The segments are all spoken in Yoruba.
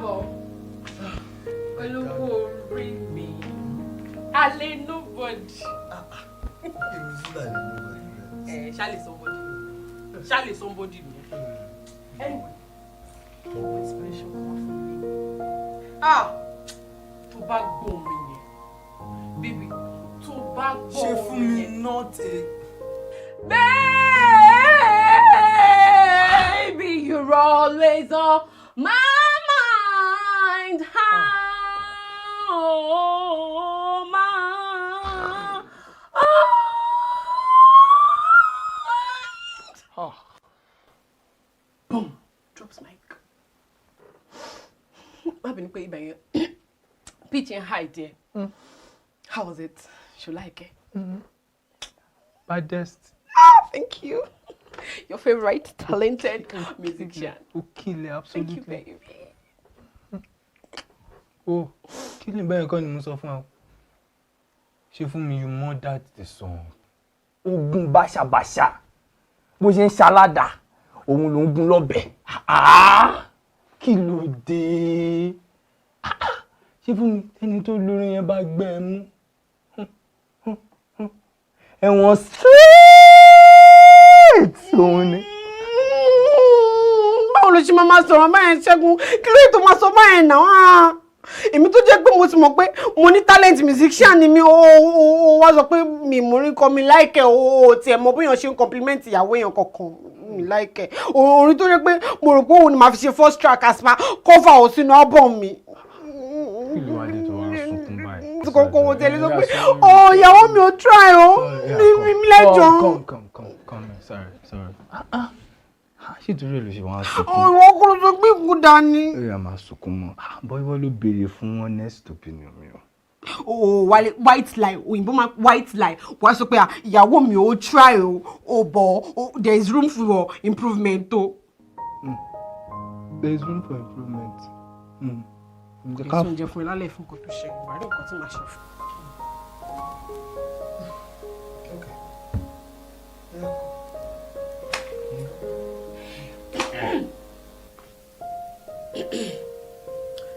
káàbọ̀. Olówó orí mi. Alẹ́ nobody. Charlie somebody. Anyway, inspiration come from me. To bá gbọ́ mi yẹn. Baby, to bá gbọ́ mi yẹn. Ṣé fún mi nọ́ọ̀tì? Baby, you're always on my mind. Oh, my. Oh. Boom. Drops mic. I've been playing by pitch and high there. How was it? You like it? Baddest. Thank you. Your favorite talented musician. Okay, absolutely. Thank you, baby. Oh, killing by a mo sọ fún ọ. Ṣé fún mi you more that the song. Ogun báṣabàṣà. Bó ṣe ń ṣaládà, òun ló ń gún lọ́bẹ. Kí ló dé? Ṣé fún mi ẹni tó lórin yẹn bá gbé ẹ mú. Ẹ̀wọ̀n straight òun ni. Báwo ló ṣe máa sọ̀rọ̀ báyẹn Ṣẹ́gun? Kí ló tó máa sọ báyẹn náà? Èmi tó jẹ́ pé mo ti mọ̀ pé mo ní talent musician ni mi ó wá sọ pé mi mo rí kọ mi like ó tiẹ̀ mọ̀ bóyá ṣe ń compliment ìyàwó èèyàn kankan mi like orin tó jẹ́ pé mo rò pé òun ni màá fi ṣe first track as ma cover ò sínú album mi. Kí ló wá dé tó wá sunkún báyìí? Kókó wo tẹ̀lé sọ pé ìyàwó mi ò try o mi lẹ́jọ́. Come, sorry. Ṣé torí èlò ṣe wọ́n á sunkún? Ìwọ kúrò tó gbé ìkú dání. Ó yá máa sunkún mọ́. Bọ́yọ́ ló béèrè fún honest opinion mi o. White lie òyìnbó máa white lie wá sọ pé ìyàwó mi ò try o but there is room for improvement o. There is room for improvement. Èso oúnjẹ fún ẹ lálẹ́ fún nǹkan tó ṣe ìwádìí nǹkan tí màá ṣe fún.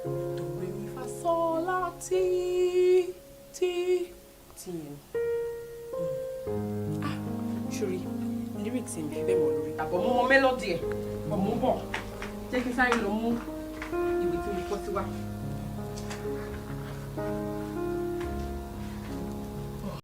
Do re mi fa sol la ti. Ṣorí lyrics ń fi bẹ́ẹ̀ mọ̀ lórí. Àbọ̀ mo mọ melody ẹ̀ bọ̀ mo bọ̀ jẹ́ kí n sáré lọ mú ìwé tí mo kọ sí wa.